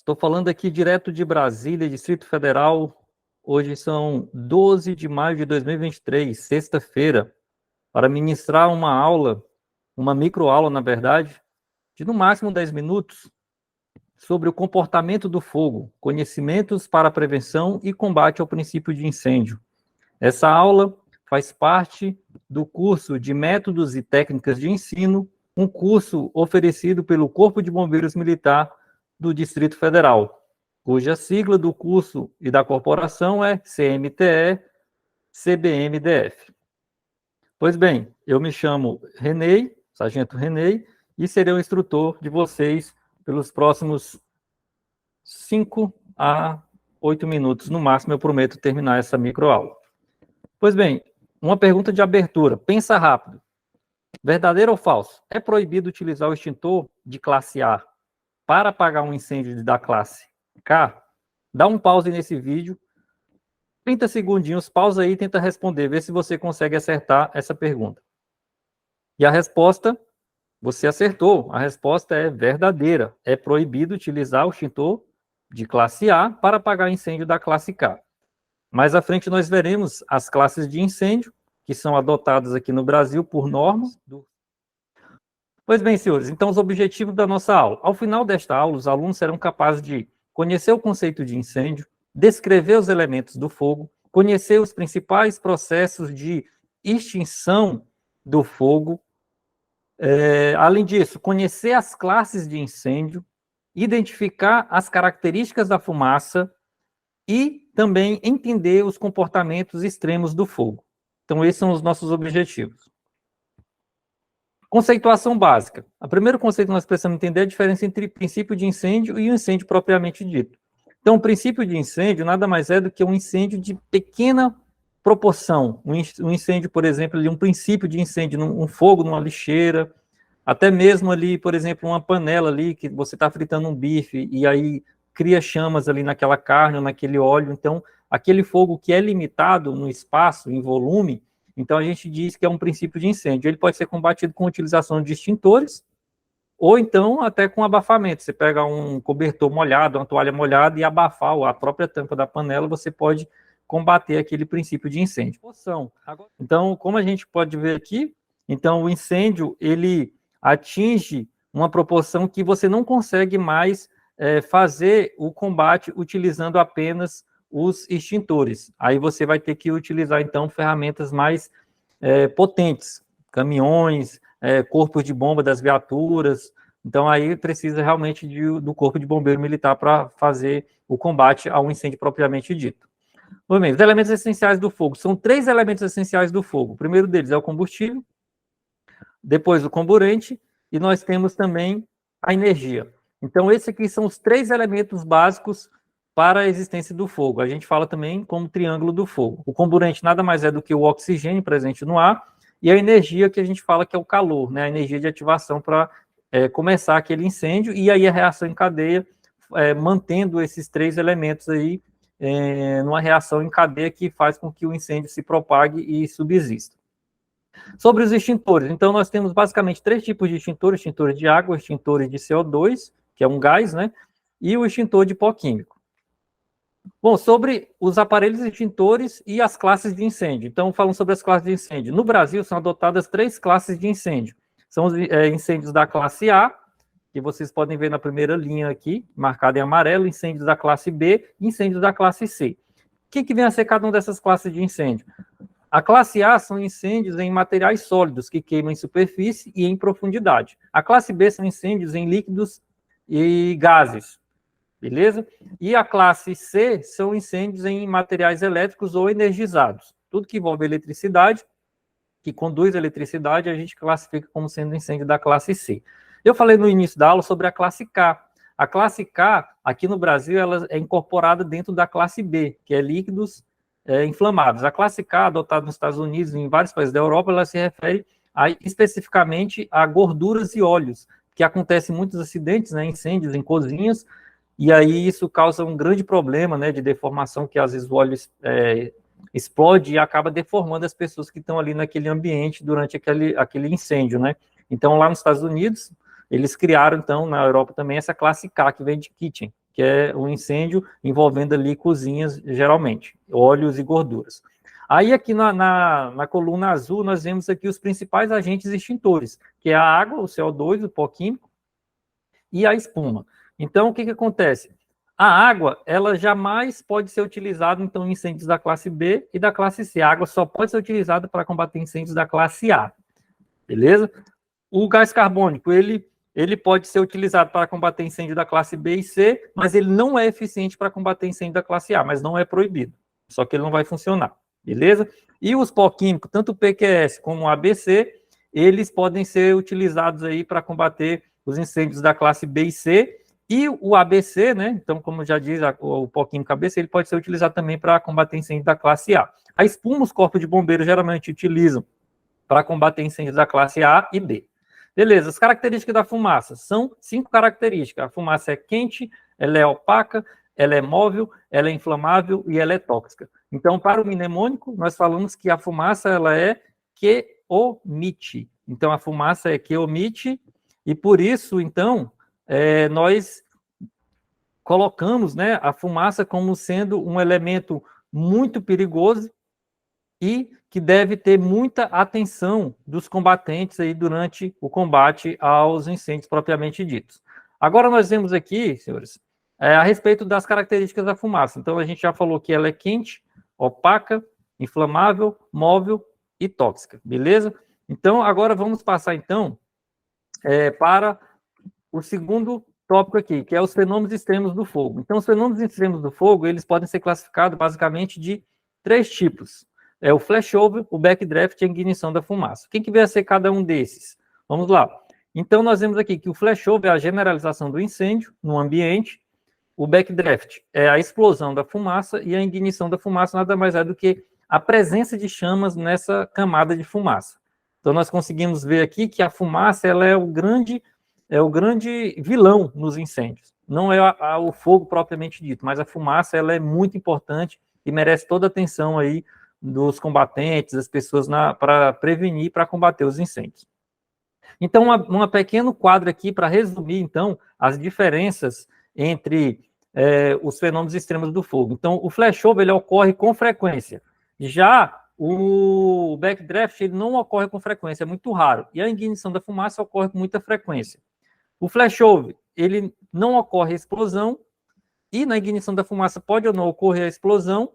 Estou falando aqui direto de Brasília, Distrito Federal. Hoje são 12 de maio de 2023, sexta-feira, para ministrar uma aula, uma microaula, na verdade, de no máximo 10 minutos, sobre o comportamento do fogo, conhecimentos para prevenção e combate ao princípio de incêndio. Essa aula faz parte do curso de Métodos e Técnicas de Ensino, um curso oferecido pelo Corpo de Bombeiros Militar do Distrito Federal, cuja sigla do curso e da corporação é CMTE-CBMDF. Pois bem, eu me chamo Renei, Sargento Renei, e serei o instrutor de vocês pelos próximos 5 a 8 minutos, no máximo eu prometo terminar essa microaula. Pois bem, uma pergunta de abertura, pensa rápido. Verdadeiro ou falso? É proibido utilizar o extintor de classe A para apagar um incêndio da classe K? Dá um pause nesse vídeo, 30 segundinhos, pausa aí e tenta responder, vê se você consegue acertar essa pergunta. E a resposta, você acertou, a resposta é verdadeira. É proibido utilizar o extintor de classe A para apagar incêndio da classe K. Mais à frente nós veremos as classes de incêndio, que são adotadas aqui no Brasil por norma. Pois bem, senhores, então os objetivos da nossa aula. Ao final desta aula, os alunos serão capazes de conhecer o conceito de incêndio, descrever os elementos do fogo, conhecer os principais processos de extinção do fogo, além disso, conhecer as classes de incêndio, identificar as características da fumaça e também entender os comportamentos extremos do fogo. Então, esses são os nossos objetivos. Conceituação básica. O primeiro conceito que nós precisamos entender é a diferença entre princípio de incêndio e o incêndio propriamente dito. Então, o princípio de incêndio nada mais é do que um incêndio de pequena proporção. Um incêndio, por exemplo, um princípio de incêndio, um fogo numa lixeira, até mesmo ali, por exemplo, uma panela ali, que você está fritando um bife, e aí cria chamas ali naquela carne, ou naquele óleo. Então, aquele fogo que é limitado no espaço, em volume, então a gente diz que é um princípio de incêndio. Ele pode ser combatido com a utilização de extintores, ou então até com abafamento. Você pega um cobertor molhado, uma toalha molhada e abafar a própria tampa da panela, você pode combater aquele princípio de incêndio. Então, como a gente pode ver aqui, então o incêndio, ele atinge uma proporção que você não consegue mais fazer o combate utilizando apenas os extintores. Aí você vai ter que utilizar, então, ferramentas mais potentes, caminhões, corpos de bomba das viaturas. Então, aí precisa realmente do Corpo de Bombeiro Militar para fazer o combate ao incêndio propriamente dito. Bem, os elementos essenciais do fogo. São 3 elementos essenciais do fogo. O primeiro deles é o combustível, depois o comburente, e nós temos também a energia. Então, esses aqui são os 3 elementos básicos para a existência do fogo. A gente fala também como triângulo do fogo. O comburente nada mais é do que o oxigênio presente no ar, e a energia que a gente fala que é o calor, né? A energia de ativação para começar aquele incêndio, e aí a reação em cadeia, mantendo esses 3 elementos aí, numa reação em cadeia que faz com que o incêndio se propague e subsista. Sobre os extintores, então nós temos basicamente 3 tipos de extintores: extintores de água, extintores de CO2, que é um gás, né? E o extintor de pó químico. Bom, sobre os aparelhos extintores e as classes de incêndio. Então, falando sobre as classes de incêndio. No Brasil, são adotadas 3 classes de incêndio. São os incêndios da classe A, que vocês podem ver na primeira linha aqui, marcada em amarelo, incêndios da classe B e incêndios da classe C. O que vem a ser cada uma dessas classes de incêndio? A classe A são incêndios em materiais sólidos, que queimam em superfície e em profundidade. A classe B são incêndios em líquidos e gases. Beleza? E a classe C são incêndios em materiais elétricos ou energizados. Tudo que envolve eletricidade, que conduz a eletricidade, a gente classifica como sendo incêndio da classe C. Eu falei no início da aula sobre a classe K. A classe K, aqui no Brasil, ela é incorporada dentro da classe B, que é líquidos inflamáveis. A classe K, adotada nos Estados Unidos e em vários países da Europa, ela se refere especificamente a gorduras e óleos, que acontecem muitos acidentes, né, incêndios em cozinhas, e aí isso causa um grande problema, né, de deformação, que às vezes o óleo explode e acaba deformando as pessoas que estão ali naquele ambiente durante aquele incêndio, né. Então, lá nos Estados Unidos, eles criaram, então, na Europa também, essa classe K, que vem de kitchen, que é um incêndio envolvendo ali cozinhas, geralmente, óleos e gorduras. Aí aqui na coluna azul nós vemos aqui os principais agentes extintores, que é a água, o CO2, o pó químico, e a espuma. Então, o que acontece? A água, ela jamais pode ser utilizada, então, em incêndios da classe B e da classe C. A água só pode ser utilizada para combater incêndios da classe A, beleza? O gás carbônico, ele pode ser utilizado para combater incêndio da classe B e C, mas ele não é eficiente para combater incêndio da classe A, mas não é proibido, só que ele não vai funcionar, beleza? E os pó químicos, tanto o PQS como o ABC, eles podem ser utilizados aí para combater os incêndios da classe B e C, e o ABC, né, então, como já diz o pó químico ABC, ele pode ser utilizado também para combater incêndio da classe A. A espuma, os corpos de bombeiros geralmente utilizam para combater incêndios da classe A e B. Beleza, as características da fumaça são 5 características. A fumaça é quente, ela é opaca, ela é móvel, ela é inflamável e ela é tóxica. Então, para o mnemônico, nós falamos que a fumaça ela é que omite. Então, a fumaça é que omite, e por isso, então, nós colocamos, né, a fumaça como sendo um elemento muito perigoso e que deve ter muita atenção dos combatentes aí durante o combate aos incêndios propriamente ditos. Agora nós vemos aqui, senhores, a respeito das características da fumaça. Então a gente já falou que ela é quente, opaca, inflamável, móvel e tóxica, beleza? Então agora vamos passar então para o segundo tópico aqui, que é os fenômenos extremos do fogo. Então os fenômenos extremos do fogo, eles podem ser classificados basicamente de 3 tipos. É o flashover, o backdraft e a ignição da fumaça. Quem que vai ser cada um desses? Vamos lá. Então, nós vemos aqui que o flashover é a generalização do incêndio no ambiente, o backdraft é a explosão da fumaça e a ignição da fumaça nada mais é do que a presença de chamas nessa camada de fumaça. Então, nós conseguimos ver aqui que a fumaça ela é o grande vilão nos incêndios. Não é o fogo propriamente dito, mas a fumaça ela é muito importante e merece toda a atenção aí dos combatentes, das pessoas para prevenir, para combater os incêndios. Então, uma pequeno quadro aqui para resumir, então, as diferenças entre os fenômenos extremos do fogo. Então, o flashover, ele ocorre com frequência. Já o backdraft, ele não ocorre com frequência, é muito raro. E a ignição da fumaça ocorre com muita frequência. O flashover, ele não ocorre a explosão, e na ignição da fumaça pode ou não ocorrer a explosão,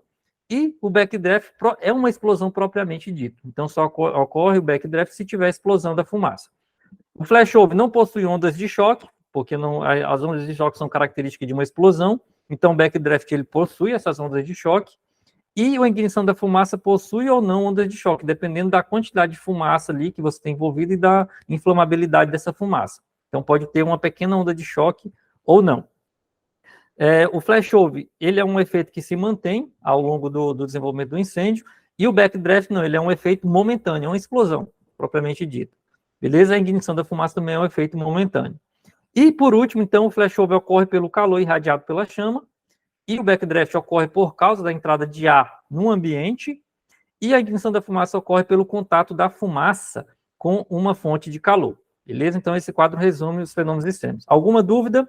e o backdraft é uma explosão propriamente dita. Então, só ocorre o backdraft se tiver explosão da fumaça. O flashover não possui ondas de choque, porque não, as ondas de choque são características de uma explosão. Então, o backdraft ele possui essas ondas de choque. E a ignição da fumaça possui ou não ondas de choque, dependendo da quantidade de fumaça ali que você tem envolvido e da inflamabilidade dessa fumaça. Então, pode ter uma pequena onda de choque ou não. O flashover, ele é um efeito que se mantém ao longo do desenvolvimento do incêndio, e o backdraft, não, ele é um efeito momentâneo, é uma explosão, propriamente dita. Beleza? A ignição da fumaça também é um efeito momentâneo. E, por último, então, o flashover ocorre pelo calor irradiado pela chama, e o backdraft ocorre por causa da entrada de ar no ambiente, e a ignição da fumaça ocorre pelo contato da fumaça com uma fonte de calor. Beleza? Então, esse quadro resume os fenômenos extremos. Alguma dúvida?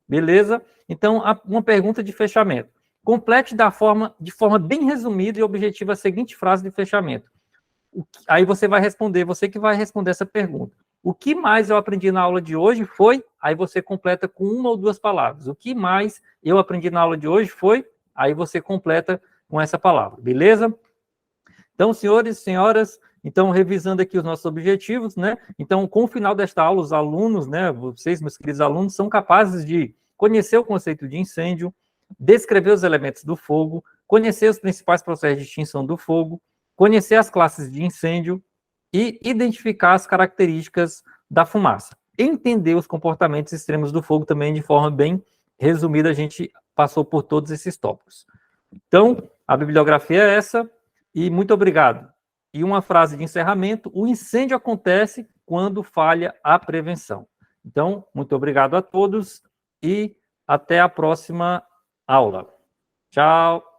Beleza? Então, uma pergunta de fechamento. Complete de forma bem resumida e objetiva a seguinte frase de fechamento. Aí você vai responder, você que vai responder essa pergunta. O que mais eu aprendi na aula de hoje foi... Aí você completa com 1 ou 2 palavras. O que mais eu aprendi na aula de hoje foi... Aí você completa com essa palavra. Beleza? Então, senhores e senhoras, então, revisando aqui os nossos objetivos, né? Então, com o final desta aula, os alunos, né? Vocês, meus queridos alunos, são capazes de conhecer o conceito de incêndio, descrever os elementos do fogo, conhecer os principais processos de extinção do fogo, conhecer as classes de incêndio e identificar as características da fumaça. Entender os comportamentos extremos do fogo também de forma bem resumida, a gente passou por todos esses tópicos. Então, a bibliografia é essa, e muito obrigado. E uma frase de encerramento: o incêndio acontece quando falha a prevenção. Então, muito obrigado a todos e até a próxima aula. Tchau.